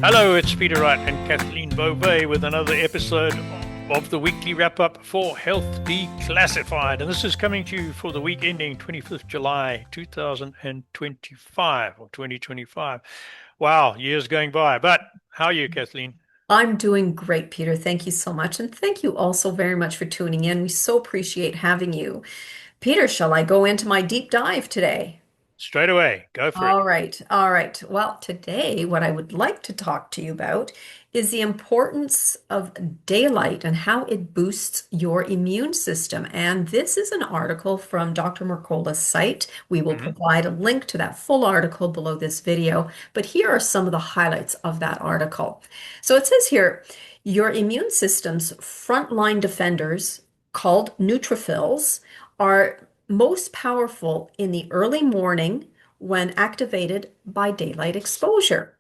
Hello, it's Peter Wright and Kathleen Beauvais with another episode of the weekly wrap up for Health Declassified. And this is coming to you for the week ending 25th July 2025 or 2025. Wow, years going by. But how are you, Kathleen? I'm doing great, Peter. Thank you so much. And thank you also very much for tuning in. We so appreciate having you. Peter, shall I go into my deep dive today? Straight away, go for it. All right, all right. Well, today, what I would like to talk to you about is the importance of daylight and how it boosts your immune system. And this is an article from Dr. Mercola's site. We will Hmm. provide a link to that full article below this video, but here are some of the highlights of that article. So it says here, your immune system's frontline defenders, called neutrophils, are most powerful in the early morning when activated by daylight exposure.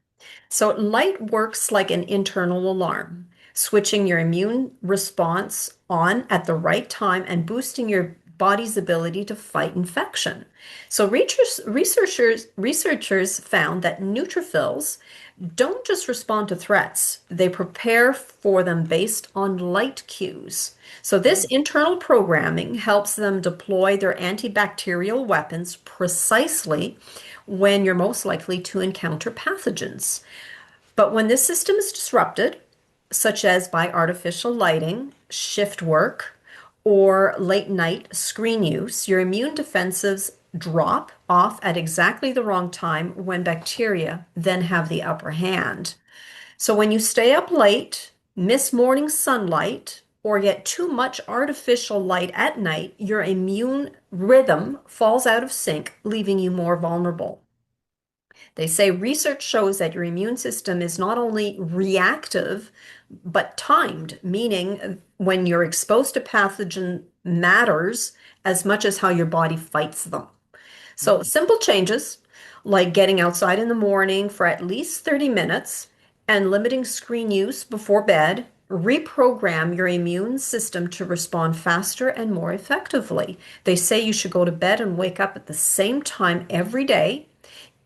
So light works like an internal alarm, switching your immune response on at the right time and boosting your body's ability to fight infection. So researchers found that neutrophils don't just respond to threats, they prepare for them based on light cues. So, this internal programming helps them deploy their antibacterial weapons precisely when you're most likely to encounter pathogens. But when this system is disrupted, such as by artificial lighting, shift work, or late night screen use, your immune defenses drop off at exactly the wrong time when bacteria then have the upper hand. So when you stay up late, miss morning sunlight, or get too much artificial light at night, your immune rhythm falls out of sync, leaving you more vulnerable. They say research shows that your immune system is not only reactive, but timed, meaning when you're exposed to pathogen matters as much as how your body fights them. So simple changes like getting outside in the morning for at least 30 minutes and limiting screen use before bed reprogram your immune system to respond faster and more effectively. They say you should go to bed and wake up at the same time every day,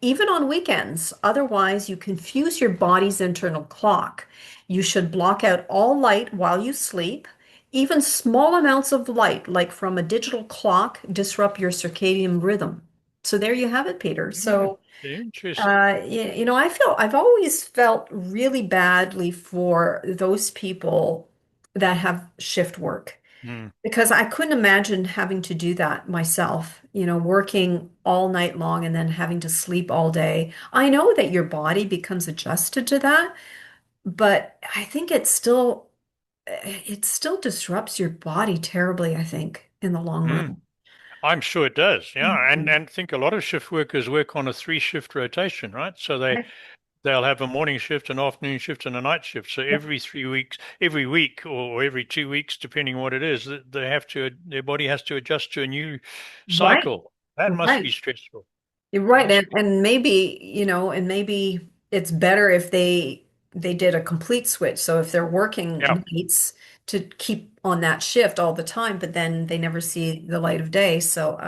even on weekends. Otherwise, you confuse your body's internal clock. You should block out all light while you sleep. Even small amounts of light, like from a digital clock, disrupt your circadian rhythm. So there you have it, Peter. Yeah, So, interesting. I've always felt really badly for those people that have shift work Mm. because I couldn't imagine having to do that myself, working all night long and then having to sleep all day. I know that your body becomes adjusted to that, but I think it still disrupts your body terribly, I think, in the long Mm. run. I'm sure it does. Yeah, and Mhm. and think a lot of shift workers work on a three-shift rotation, right? So Right. they'll have a morning shift, an afternoon shift, and a night shift. So Yeah. every 3 weeks, every week, or every 2 weeks, depending what it is, their body has to adjust to a new Right. cycle. That must be Right. stressful. You're right. Must And be. and maybe, and maybe it's better if they did a complete switch. So if they're Yeah. working nights to keep on that shift all the time, but then they never see the light of day. So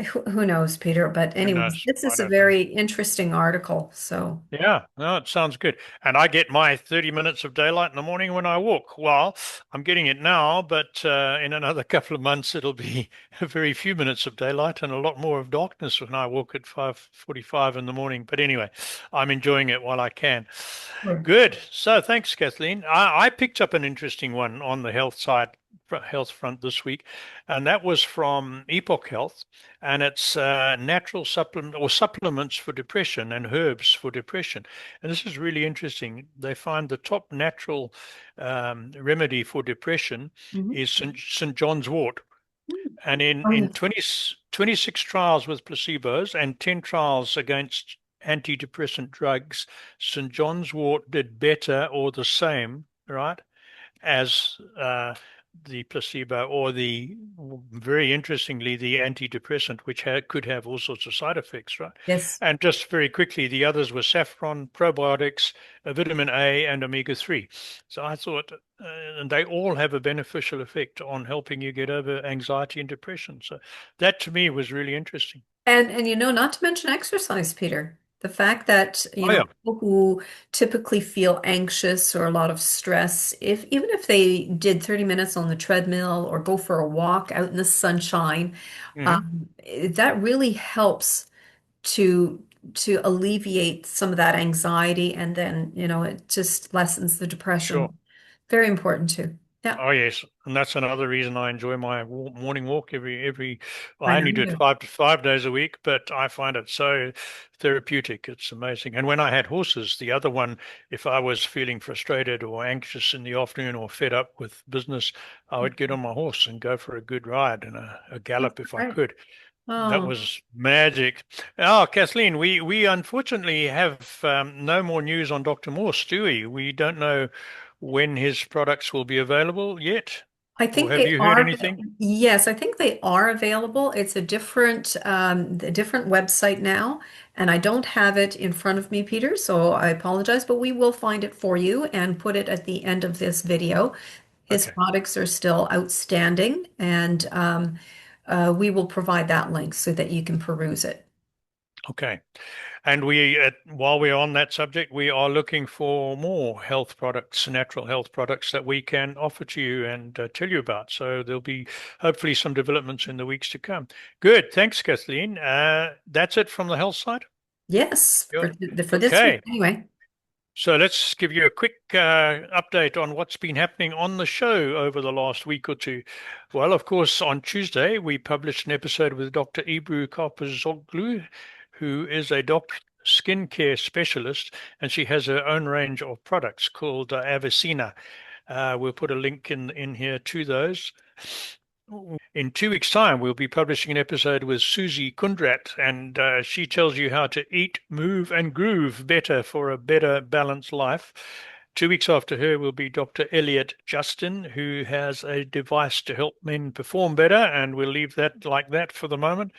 So, who knows, Peter? But who anyways, knows? this I is a don't know. very interesting article. So Yeah, no, it sounds good. And I get my 30 minutes of daylight in the morning when I walk. Well, I'm getting it now, but in another couple of months, it'll be a very few minutes of daylight and a lot more of darkness when I walk at 5:45 in the morning. But anyway, I'm enjoying it while I can. sure. Good. So thanks, Kathleen. I picked up an interesting one on the health side, health front this week, and that was from Epoch Health, and it's natural supplement or supplements for depression and herbs for depression. And this is really interesting. They find the top natural remedy for depression Mhm. is St. John's wort. And in, Oh, in yes. 26 trials with placebos and 10 trials against antidepressant drugs, St. John's wort did better or the same, right, as the placebo or very interestingly, the antidepressant, which could have all sorts of side effects, right? Yes. And just very quickly, the others were saffron, probiotics, vitamin A, and omega-3. So I thought, and they all have a beneficial effect on helping you get over anxiety and depression. So that to me was really interesting. And not to mention exercise, Peter. The fact that, Oh yeah. people who typically feel anxious or a lot of stress, if even if they did 30 minutes on the treadmill or go for a walk out in the sunshine, Hmm. that really helps to alleviate some of that anxiety, and then, it just lessens the Sure. depression. Very important too. Yeah, Oh yes, and that's another reason I enjoy my morning walk every. I I know only do you it do. 5 days a week, but I find it so therapeutic. It's amazing. And when I had horses, the other one, if I was feeling frustrated or anxious in the afternoon or fed up with business, I would get on my horse and go for a good ride and a That's gallop if I right. could. That Oh, was magic. Oh, Kathleen, we unfortunately have no more news on Dr. Morse, do we? We don't know when his products will be available yet. I Or think have they you heard are. anything? Yes, I think they are available. It's a different website now, and I don't have it in front of me, Peter, so I apologize, but we will find it for you and put it at the end of this video. His Okay. products are still outstanding, and we will provide that link so that you can peruse it. Okay. And while we're on that subject, we are looking for more health products, natural health products that we can offer to you and tell you about. So there'll be hopefully some developments in the weeks to come. Good. Thanks, Kathleen. That's it from the health side. Yes, Yeah. for this week Okay. anyway. So let's give you a quick update on what's been happening on the show over the last week or two. Well, of course, on Tuesday, we published an episode with Dr. Ebru Karpazoglu, who is a skincare specialist, and she has her own range of products called Avicina. We'll put a link in here to those. In 2 weeks' time, we'll be publishing an episode with Susie Kundrat, and she tells you how to eat, move, and groove better for a better balanced life. 2 weeks after her will be Dr. Elliot Justin, who has a device to help men perform better, and we'll leave that like that for the moment.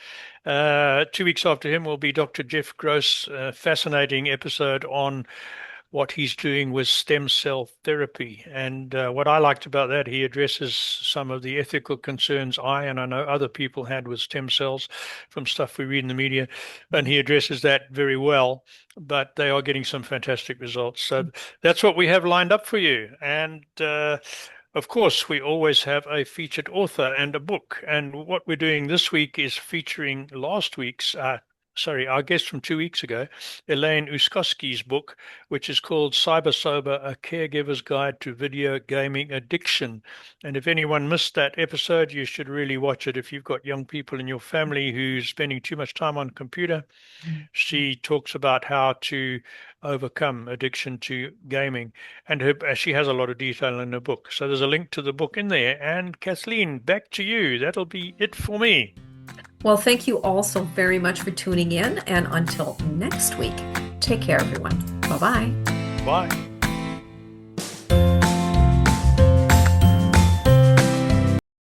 2 weeks after him will be Dr. Jeff Gross, a fascinating episode on what he's doing with stem cell therapy. And what I liked about that, he addresses some of the ethical concerns and I know other people had with stem cells from stuff we read in the media. And he addresses that very well, but they are getting some fantastic results. So that's what we have lined up for you. And of course, we always have a featured author and a book. And what we're doing this week is featuring our guest from 2 weeks ago, Elaine Uskoski's book, which is called Cyber Sober, A Caregiver's Guide to Video Gaming Addiction. And if anyone missed that episode, you should really watch it. If you've got young people in your family who's spending too much time on computer, she talks about how to overcome addiction to gaming. And she has a lot of detail in her book. So there's a link to the book in there. And Kathleen, back to you. That'll be it for me. Well, thank you all so very much for tuning in, and until next week, take care, everyone. Bye-bye. Bye.